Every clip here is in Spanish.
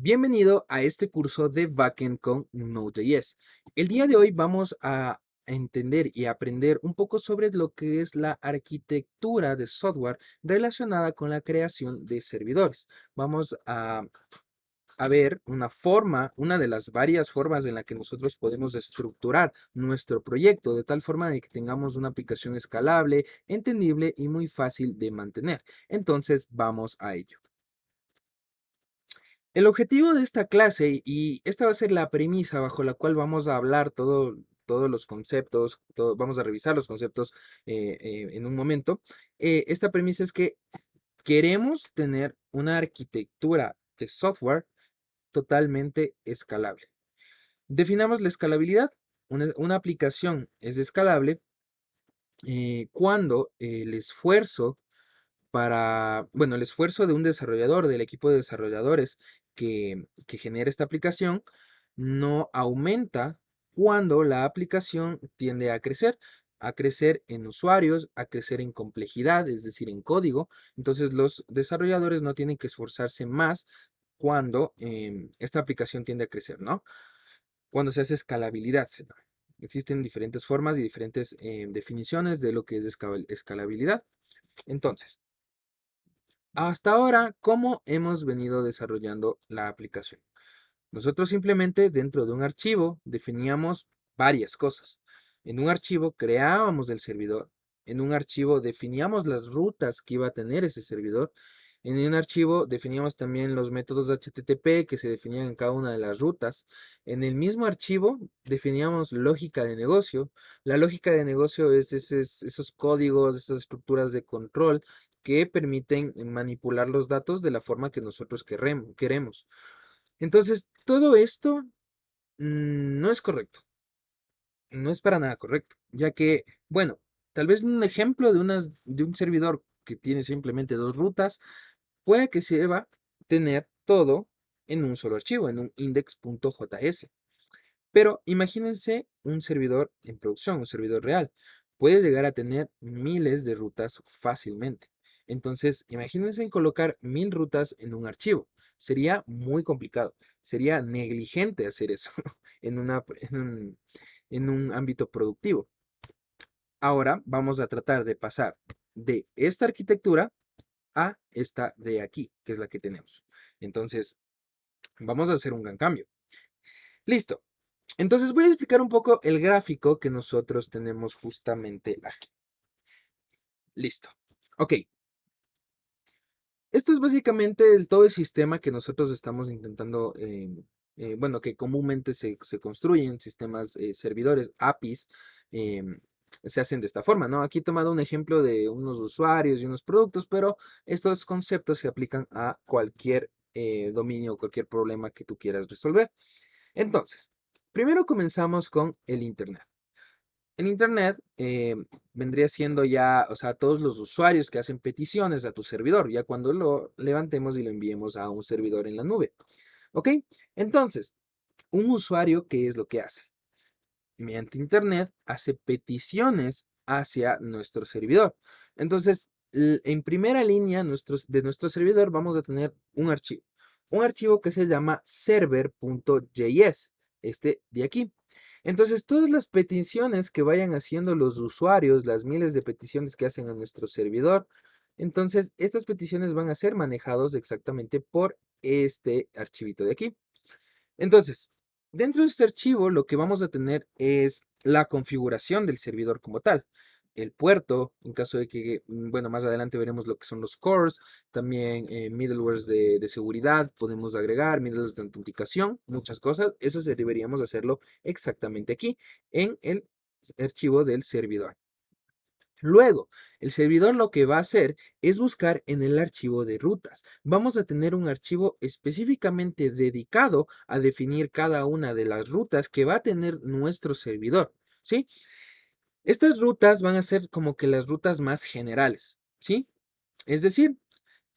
Bienvenido a este curso de Backend con Node.js. El día de hoy vamos a entender y aprender un poco sobre lo que es la arquitectura de software relacionada con la creación de servidores. Vamos a ver una de las varias formas en la que nosotros podemos estructurar nuestro proyecto de tal forma de que tengamos una aplicación escalable, entendible y muy fácil de mantener. Entonces, vamos a ello. El objetivo de esta clase, y esta va a ser la premisa bajo la cual vamos a hablar todos los conceptos, vamos a revisar los conceptos en un momento. Esta premisa es que queremos tener una arquitectura de software totalmente escalable. Definamos la escalabilidad. Una aplicación es escalable cuando el esfuerzo el esfuerzo de un desarrollador, del equipo de desarrolladores que genera esta aplicación, no aumenta cuando la aplicación tiende a crecer en usuarios, a crecer en complejidad, es decir, en código. Entonces los desarrolladores no tienen que esforzarse más cuando esta aplicación tiende a crecer, ¿no? Cuando se hace escalabilidad. Existen diferentes formas y diferentes definiciones de lo que es escalabilidad. Entonces, hasta ahora, ¿cómo hemos venido desarrollando la aplicación? Nosotros simplemente dentro de un archivo definíamos varias cosas. En un archivo creábamos el servidor. En un archivo definíamos las rutas que iba a tener ese servidor. En un archivo definíamos también los métodos HTTP que se definían en cada una de las rutas. En el mismo archivo definíamos lógica de negocio. La lógica de negocio es esos códigos, esas estructuras de control que permiten manipular los datos de la forma que nosotros queremos. Entonces, todo esto no es correcto, no es para nada correcto, ya que, bueno, tal vez un ejemplo de un servidor que tiene simplemente dos rutas, puede que se va a tener todo en un solo archivo, en un index.js. Pero imagínense un servidor en producción, un servidor real. Puede llegar a tener miles de rutas fácilmente. Entonces, imagínense en colocar 1000 rutas en un archivo. Sería muy complicado. Sería negligente hacer eso en un ámbito productivo. Ahora vamos a tratar de pasar de esta arquitectura a esta de aquí, que es la que tenemos. Entonces, vamos a hacer un gran cambio. Listo. Entonces voy a explicar un poco el gráfico que nosotros tenemos justamente aquí. Listo. Ok. Esto es básicamente todo el sistema que nosotros estamos intentando, bueno, que comúnmente se construyen sistemas, servidores, APIs, se hacen de esta forma, ¿no? Aquí he tomado un ejemplo de unos usuarios y unos productos, pero estos conceptos se aplican a cualquier dominio, cualquier problema que tú quieras resolver. Entonces, primero comenzamos con el Internet. El Internet vendría siendo ya, o sea, todos los usuarios que hacen peticiones a tu servidor, ya cuando lo levantemos y lo enviemos a un servidor en la nube. ¿Ok? Entonces, un usuario, ¿qué es lo que hace? Mediante Internet hace peticiones hacia nuestro servidor. Entonces, en primera línea de nuestro servidor vamos a tener un archivo que se llama server.js, este de aquí. Entonces, todas las peticiones que vayan haciendo los usuarios, las miles de peticiones que hacen a nuestro servidor, entonces estas peticiones van a ser manejados exactamente por este archivito de aquí. Entonces, dentro de este archivo lo que vamos a tener es la configuración del servidor como tal. El puerto, en caso de que, bueno, más adelante veremos lo que son los cores, también middlewares de seguridad, podemos agregar middlewares de autenticación, muchas cosas. Eso deberíamos hacerlo exactamente aquí, en el archivo del servidor. Luego, el servidor lo que va a hacer es buscar en el archivo de rutas. Vamos a tener un archivo específicamente dedicado a definir cada una de las rutas que va a tener nuestro servidor, ¿sí? Estas rutas van a ser como que las rutas más generales, ¿sí? Es decir,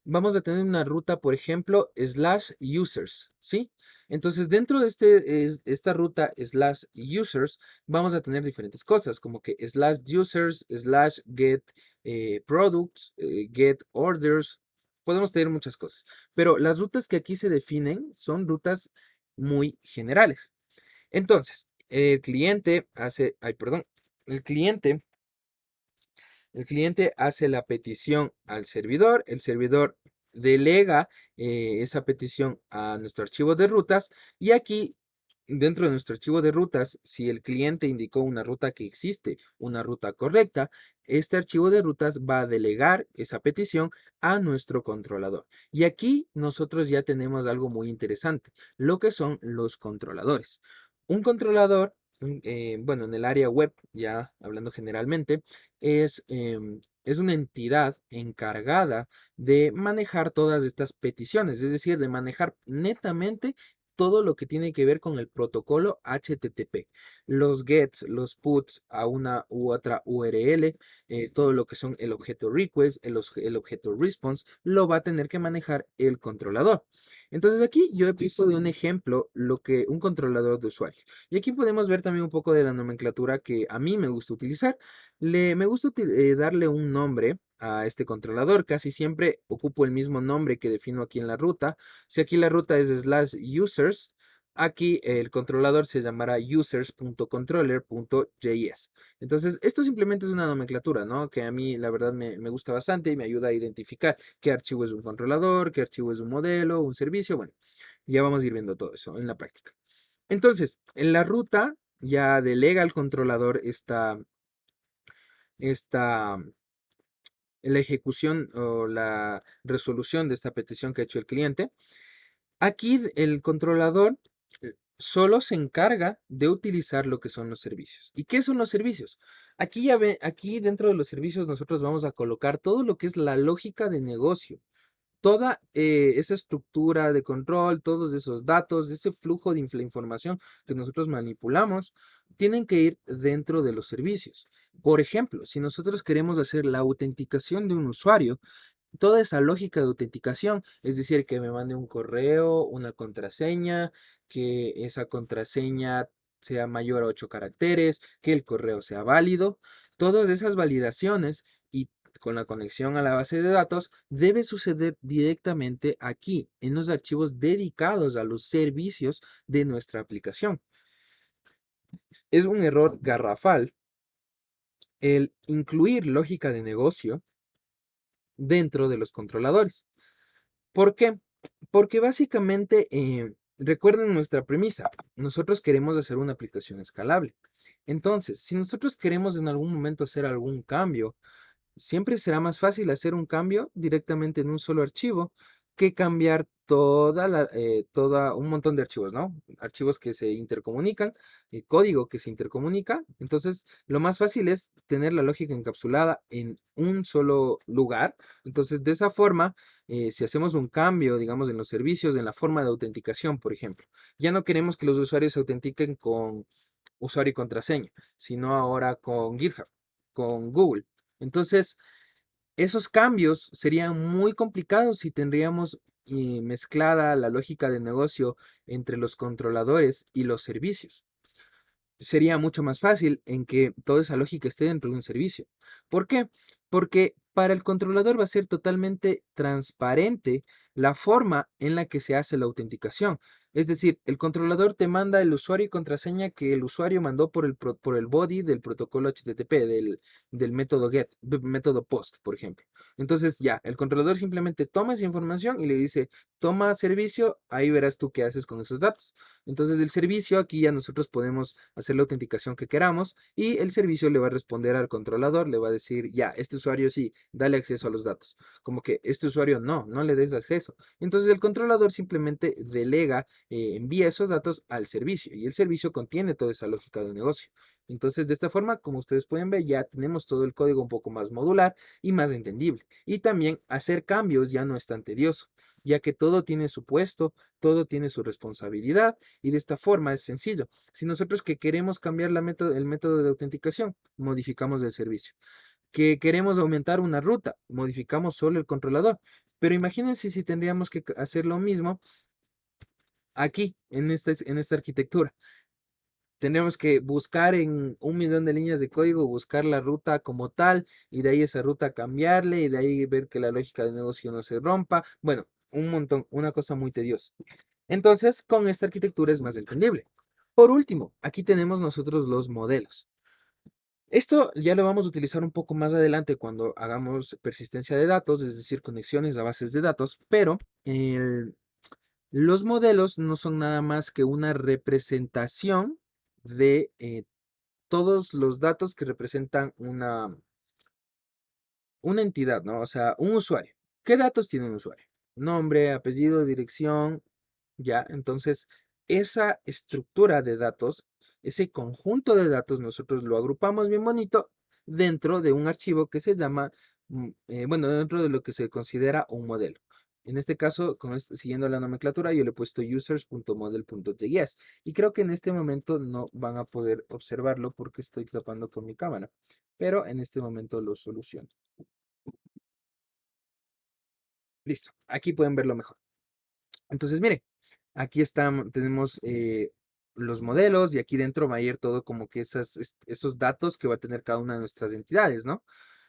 vamos a tener una ruta, por ejemplo, slash users, ¿sí? Entonces, dentro de esta ruta slash users, vamos a tener diferentes cosas, como que slash users, slash get products, get orders. podemos tener muchas cosas, pero las rutas que aquí se definen son rutas muy generales. Entonces, el cliente hace, ay, perdón, el cliente el cliente hace la petición al servidor, el servidor delega esa petición a nuestro archivo de rutas y aquí dentro de nuestro archivo de rutas, si el cliente indicó una ruta que existe, una ruta correcta, este archivo de rutas va a delegar esa petición a nuestro controlador. Y aquí nosotros ya tenemos algo muy interesante, lo que son los controladores. Un controlador, bueno, en el área web, ya hablando generalmente, es una entidad encargada de manejar todas estas peticiones, es decir, de manejar netamente todo lo que tiene que ver con el protocolo HTTP, los gets, los puts a una u otra URL, todo lo que son el objeto request, el objeto response, lo va a tener que manejar el controlador. Entonces aquí yo he visto de un ejemplo lo que un controlador de usuario. Y aquí podemos ver también un poco de la nomenclatura que a mí me gusta utilizar. Me gusta darle un nombre a este controlador. Casi siempre ocupo el mismo nombre que defino aquí en la ruta. Si aquí la ruta es /users, aquí el controlador se llamará users.controller.js. Entonces, esto simplemente es una nomenclatura, ¿no? Que a mí la verdad me gusta bastante y me ayuda a identificar qué archivo es un controlador, qué archivo es un modelo, un servicio. Bueno, ya vamos a ir viendo todo eso en la práctica. Entonces, en la ruta ya delega al controlador esta, la ejecución o la resolución de esta petición que ha hecho el cliente. Aquí el controlador solo se encarga de utilizar lo que son los servicios. ¿Y qué son los servicios? Aquí ya ve, aquí dentro de los servicios nosotros vamos a colocar todo lo que es la lógica de negocio. Toda esa estructura de control, todos esos datos, ese flujo de la información que nosotros manipulamos, tienen que ir dentro de los servicios. Por ejemplo, si nosotros queremos hacer la autenticación de un usuario, toda esa lógica de autenticación, es decir, que me mande un correo, una contraseña, que esa contraseña sea mayor a 8 caracteres, que el correo sea válido, todas esas validaciones y con la conexión a la base de datos debe suceder directamente aquí, en los archivos dedicados a los servicios de nuestra aplicación. Es un error garrafal el incluir lógica de negocio dentro de los controladores. ¿Por qué? Porque básicamente, recuerden nuestra premisa, nosotros queremos hacer una aplicación escalable. Entonces, si nosotros queremos en algún momento hacer algún cambio, siempre será más fácil hacer un cambio directamente en un solo archivo que cambiar un montón de archivos, ¿no? Archivos que se intercomunican, código que se intercomunica. Entonces, lo más fácil es tener la lógica encapsulada en un solo lugar. Entonces, de esa forma, si hacemos un cambio, digamos, en los servicios, en la forma de autenticación, por ejemplo, ya no queremos que los usuarios se autentiquen con usuario y contraseña, sino ahora con GitHub, con Google. Entonces, esos cambios serían muy complicados si tendríamos mezclada la lógica de negocio entre los controladores y los servicios. Sería mucho más fácil en que toda esa lógica esté dentro de un servicio. ¿Por qué? Porque para el controlador va a ser totalmente transparente la forma en la que se hace la autenticación. Es decir, el controlador te manda el usuario y contraseña que el usuario mandó por el body del protocolo HTTP, del método GET, método POST, por ejemplo. Entonces ya, el controlador simplemente toma esa información y le dice, toma servicio, ahí verás tú qué haces con esos datos. Entonces el servicio, aquí ya nosotros podemos hacer la autenticación que queramos y el servicio le va a responder al controlador, le va a decir, ya, este usuario sí, dale acceso a los datos. Como que este usuario no le des acceso. Entonces el controlador simplemente delega, envía esos datos al servicio y el servicio contiene toda esa lógica de negocio. Entonces, de esta forma, como ustedes pueden ver, ya tenemos todo el código un poco más modular y más entendible. Y también hacer cambios ya no es tan tedioso, ya que todo tiene su puesto, todo tiene su responsabilidad y de esta forma es sencillo. Si nosotros que queremos cambiar el método de autenticación, modificamos el servicio. Que queremos aumentar una ruta, modificamos solo el controlador. Pero imagínense si tendríamos que hacer lo mismo aquí, en esta arquitectura. Tendremos que buscar en 1 millón de líneas de código, buscar la ruta como tal, y de ahí esa ruta cambiarle, y de ahí ver que la lógica de negocio no se rompa. Bueno, un montón, una cosa muy tediosa. Entonces, con esta arquitectura es más entendible. Por último, aquí tenemos nosotros los modelos. Esto ya lo vamos a utilizar un poco más adelante cuando hagamos persistencia de datos, es decir, conexiones a bases de datos, pero los modelos no son nada más que una representación de todos los datos que representan una entidad, ¿no? O sea, un usuario. ¿Qué datos tiene un usuario? Nombre, apellido, dirección, ya. Entonces, esa estructura de datos, ese conjunto de datos, nosotros lo agrupamos bien bonito dentro de un archivo que se llama, bueno, dentro de lo que se considera un modelo. En este caso, siguiendo la nomenclatura, yo le he puesto users.model.js y creo que en este momento no van a poder observarlo porque estoy tapando con mi cámara, pero en este momento lo soluciono. Listo, aquí pueden verlo mejor. Entonces, miren, aquí están, tenemos los modelos y aquí dentro va a ir todo como que esos datos que va a tener cada una de nuestras entidades, ¿no?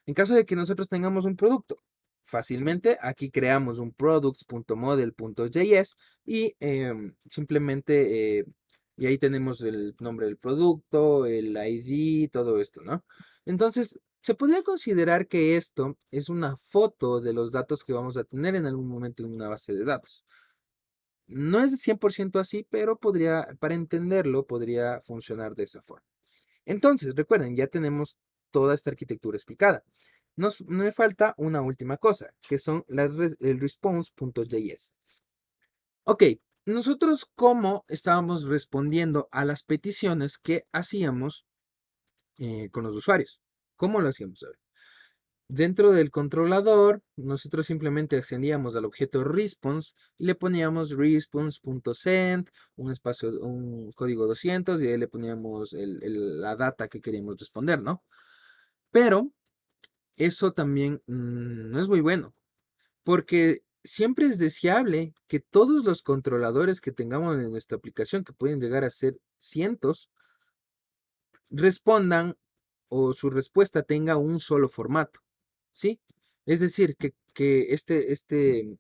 En caso de que nosotros tengamos un producto, fácilmente aquí creamos un products.model.js y simplemente, y ahí tenemos el nombre del producto, el ID, todo esto, ¿no? Entonces, se podría considerar que esto es una foto de los datos que vamos a tener en algún momento en una base de datos. No es 100% así, pero para entenderlo, podría funcionar de esa forma. Entonces, recuerden, ya tenemos toda esta arquitectura explicada. Nos me falta una última cosa, que son el response.js. Ok, nosotros cómo estábamos respondiendo a las peticiones que hacíamos con los usuarios. ¿Cómo lo hacíamos? A ver. Dentro del controlador, nosotros simplemente accedíamos al objeto response y le poníamos response.send, un espacio, un código 200 y ahí le poníamos la data que queríamos responder, ¿no? Pero eso también no es muy bueno, porque siempre es deseable que todos los controladores que tengamos en nuestra aplicación, que pueden llegar a ser cientos, respondan o su respuesta tenga un solo formato, ¿sí? Es decir, que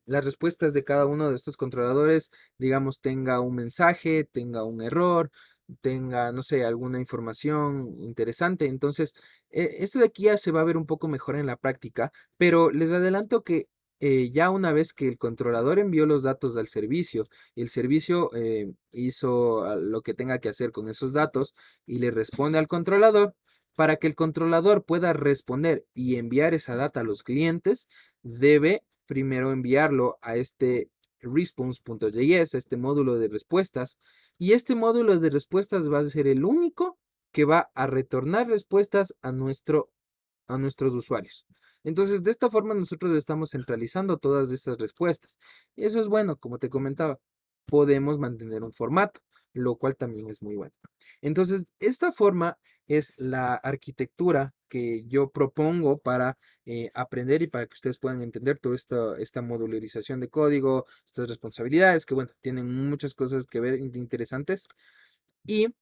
las respuestas de cada uno de estos controladores, digamos, tenga un mensaje, tenga un error, tenga, no sé, alguna información interesante. Entonces, esto de aquí ya se va a ver un poco mejor en la práctica, pero les adelanto que ya una vez que el controlador envió los datos al servicio y el servicio hizo lo que tenga que hacer con esos datos y le responde al controlador, para que el controlador pueda responder y enviar esa data a los clientes, debe primero enviarlo a este response.js, a este módulo de respuestas, y este módulo de respuestas va a ser el único que va a retornar respuestas a nuestros usuarios. Entonces, de esta forma nosotros estamos centralizando todas estas respuestas. Y eso es bueno, como te comentaba, podemos mantener un formato, lo cual también es muy bueno. Entonces, esta forma es la arquitectura que yo propongo para aprender y para que ustedes puedan entender toda esta modularización de código, estas responsabilidades que, bueno, tienen muchas cosas que ver interesantes. Y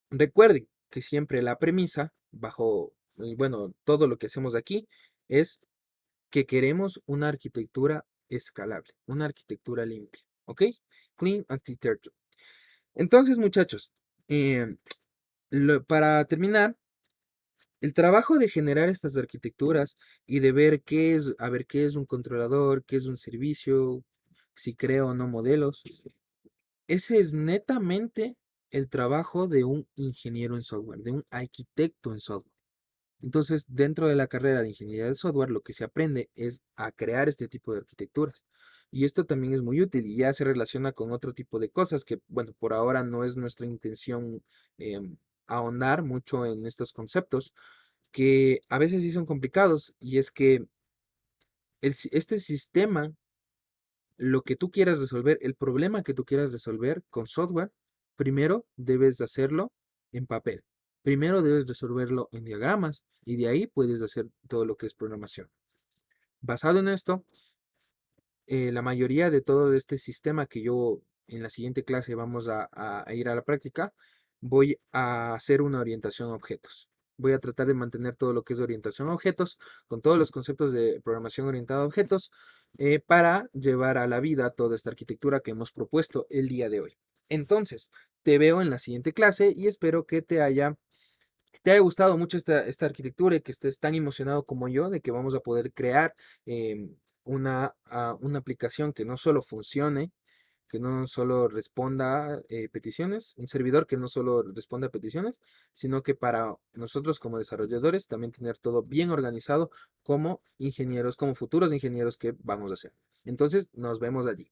recuerden que siempre la premisa, bajo, bueno, todo lo que hacemos aquí, es que queremos una arquitectura escalable, una arquitectura limpia, ¿ok? Clean Architecture. Entonces, muchachos, para terminar, el trabajo de generar estas arquitecturas y de ver a ver qué es un controlador, qué es un servicio, si creo o no modelos, ese es netamente el trabajo de un ingeniero en software, de un arquitecto en software. Entonces, dentro de la carrera de ingeniería del software, lo que se aprende es a crear este tipo de arquitecturas. Y esto también es muy útil y ya se relaciona con otro tipo de cosas que, bueno, por ahora no es nuestra intención ahondar mucho en estos conceptos, que a veces sí son complicados. Y es que este sistema, lo que tú quieras resolver, el problema que tú quieras resolver con software, primero debes de hacerlo en papel. Primero debes resolverlo en diagramas y de ahí puedes hacer todo lo que es programación. Basado en esto, la mayoría de todo este sistema que yo en la siguiente clase vamos a ir a la práctica, voy a hacer una orientación a objetos. Voy a tratar de mantener todo lo que es orientación a objetos, con todos los conceptos de programación orientada a objetos, para llevar a la vida toda esta arquitectura que hemos propuesto el día de hoy. Entonces, te veo en la siguiente clase y espero que te haya gustado mucho esta arquitectura y que estés tan emocionado como yo de que vamos a poder crear una aplicación que no solo funcione, que no solo responda peticiones, un servidor que no solo responda a peticiones, sino que para nosotros como desarrolladores también tener todo bien organizado como ingenieros, como futuros ingenieros que vamos a ser. Entonces, nos vemos allí.